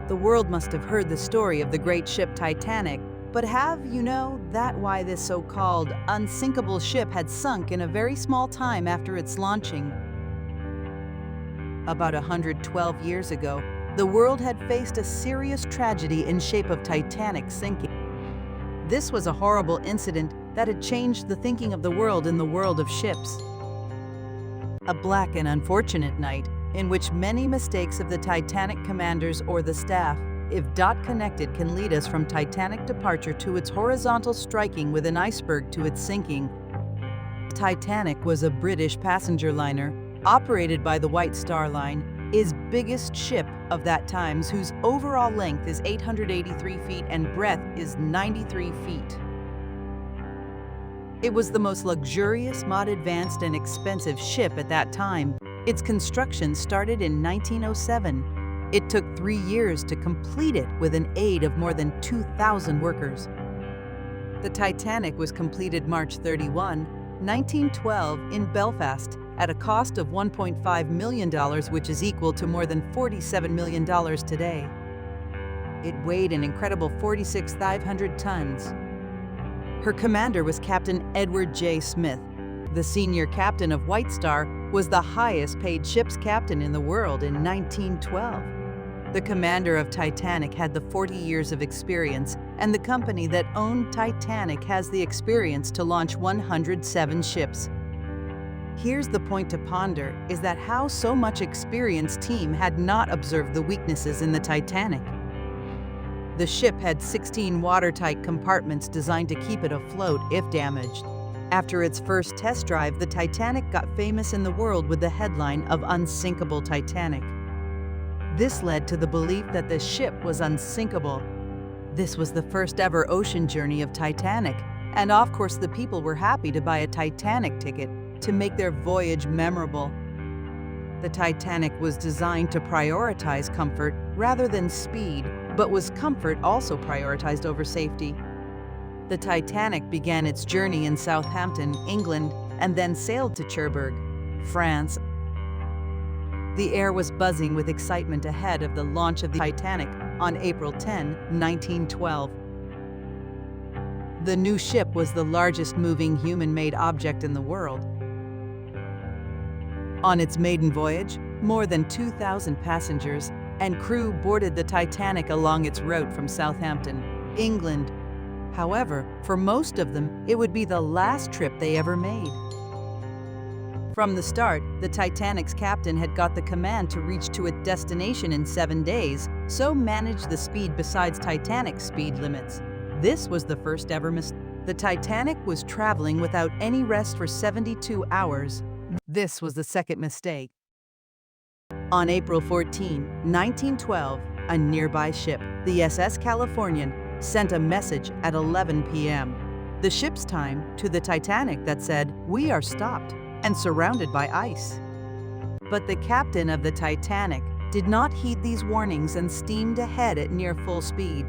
The world must have heard the story of the great ship Titanic, but have you know that why this so-called unsinkable ship had sunk in a very small time after its launching? About 112 years ago, the world had faced a serious tragedy in shape of Titanic sinking. This was a horrible incident that had changed the thinking of the world in the world of ships. A black and unfortunate night in which many mistakes of the Titanic commanders or the staff, if dot connected, can lead us from Titanic departure to its horizontal striking with an iceberg to its sinking. Titanic was a British passenger liner operated by the White Star Line, is biggest ship of that times, whose overall length is 883 feet and breadth is 93 feet. It was the most luxurious, mod advanced, and expensive ship at that time. Its construction started in 1907. It took 3 years to complete it with an aid of more than 2,000 workers. The Titanic was completed March 31, 1912 in Belfast at a cost of $1.5 million, which is equal to more than $47 million today. It weighed an incredible 46,500 tons. Her commander was Captain Edward J. Smith. The senior captain of White Star was the highest paid ship's captain in the world in 1912. The commander of Titanic had the 40 years of experience, and the company that owned Titanic has the experience to launch 107 ships. Here's the point to ponder, is that how so much experienced team had not observed the weaknesses in the Titanic. The ship had 16 watertight compartments designed to keep it afloat if damaged. After its first test drive, the Titanic got famous in the world with the headline of Unsinkable Titanic. This led to the belief that the ship was unsinkable. This was the first ever ocean journey of Titanic, and of course the people were happy to buy a Titanic ticket to make their voyage memorable. The Titanic was designed to prioritize comfort rather than speed, but was comfort also prioritized over safety? The Titanic began its journey in Southampton, England, and then sailed to Cherbourg, France. The air was buzzing with excitement ahead of the launch of the Titanic on April 10, 1912. The new ship was the largest moving human-made object in the world. On its maiden voyage, more than 2,000 passengers and crew boarded the Titanic along its route from Southampton, England. However, for most of them, it would be the last trip they ever made. From the start, the Titanic's captain had got the command to reach to its destination in 7 days, so managed the speed besides Titanic's speed limits. This was the first ever mistake. The Titanic was traveling without any rest for 72 hours. This was the second mistake. On April 14, 1912, a nearby ship, the SS Californian, sent a message at 11 p.m. the ship's time to the Titanic that said, "We are stopped and surrounded by ice." But the captain of the Titanic did not heed these warnings and steamed ahead at near full speed.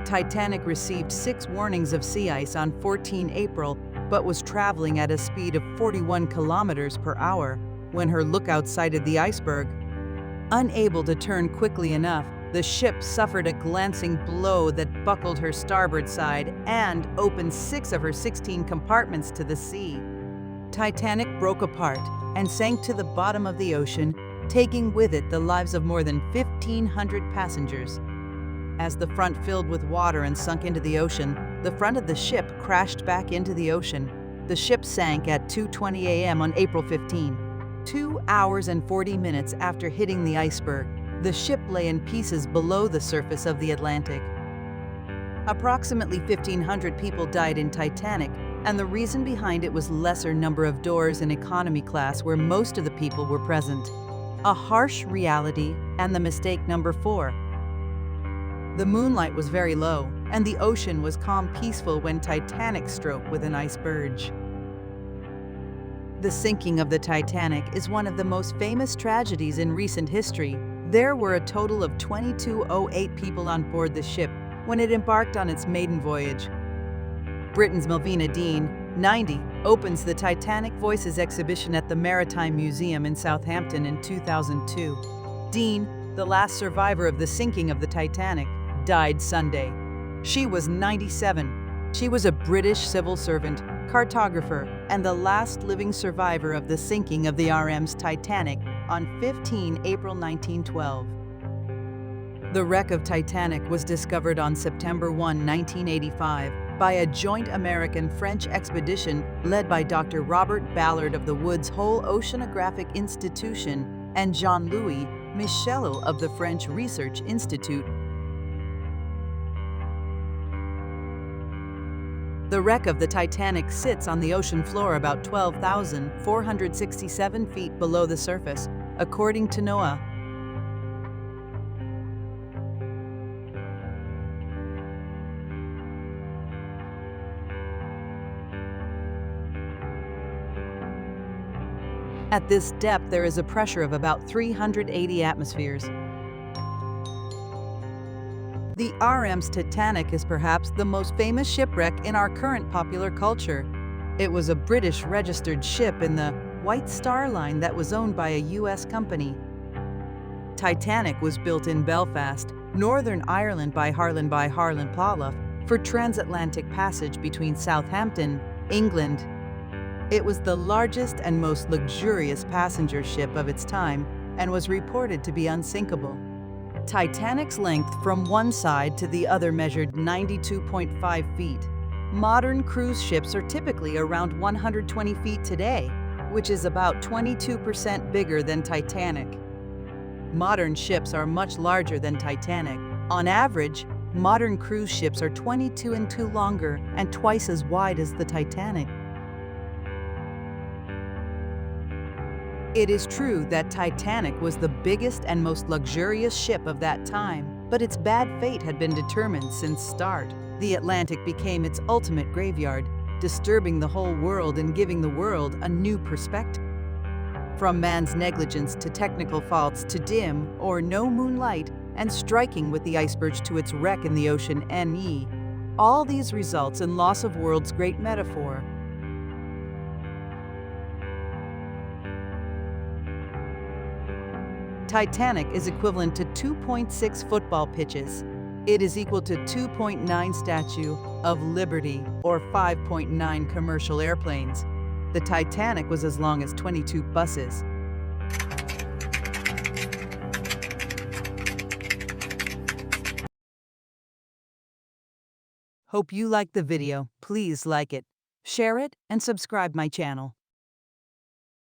Titanic received 6 warnings of sea ice on 14 April, but was traveling at a speed of 41 kilometers per hour when her lookout sighted the iceberg. Unable to turn quickly enough, the ship suffered a glancing blow that buckled her starboard side and opened 6 of her 16 compartments to the sea. Titanic broke apart and sank to the bottom of the ocean, taking with it the lives of more than 1,500 passengers. As the front filled with water and sunk into the ocean, the front of the ship crashed back into the ocean. The ship sank at 2:20 a.m. on April 15. 2 hours and 40 minutes after hitting the iceberg, the ship lay in pieces below the surface of the Atlantic. Approximately 1,500 people died in Titanic, and the reason behind it was lesser number of doors in economy class where most of the people were present. A harsh reality, and the mistake number 4. The moonlight was very low, and the ocean was calm peaceful when Titanic struck with an iceberg. The sinking of the Titanic is one of the most famous tragedies in recent history. There were a total of 2,208 people on board the ship when it embarked on its maiden voyage. Britain's Melvina Dean, 90, opens the Titanic Voices exhibition at the Maritime Museum in Southampton in 2002. Dean, the last survivor of the sinking of the Titanic, died Sunday. She was 97. She was a British civil servant, cartographer, and the last living survivor of the sinking of the RMS Titanic on 15 April 1912. The wreck of Titanic was discovered on September 1, 1985, by a joint American-French expedition led by Dr. Robert Ballard of the Woods Hole Oceanographic Institution and Jean-Louis Michel of the French Research Institute. The wreck of the Titanic sits on the ocean floor about 12,467 feet below the surface, according to NOAA. At this depth, there is a pressure of about 380 atmospheres. The RMS Titanic is perhaps the most famous shipwreck in our current popular culture. It was a British registered ship in the White Star Line that was owned by a U.S. company. Titanic was built in Belfast, Northern Ireland by Harlan Plough for transatlantic passage between Southampton, England. It was the largest and most luxurious passenger ship of its time and was reported to be unsinkable. Titanic's length from one side to the other measured 92.5 feet. Modern cruise ships are typically around 120 feet today, which is about 22% bigger than Titanic. Modern ships are much larger than Titanic. On average, modern cruise ships are 22 and longer and twice as wide as the Titanic. It is true that Titanic was the biggest and most luxurious ship of that time, but its bad fate had been determined since start. The Atlantic became its ultimate graveyard, disturbing the whole world and giving the world a new perspective. From man's negligence to technical faults to dim or no moonlight and striking with the iceberg to its wreck in the ocean NE, all these results in loss of world's great metaphor. Titanic is equivalent to 2.6 football pitches. It is equal to 2.9 Statue of Liberty or 5.9 commercial airplanes. The Titanic was as long as 22 buses. Hope you liked the video. Please like it, share it, and subscribe my channel.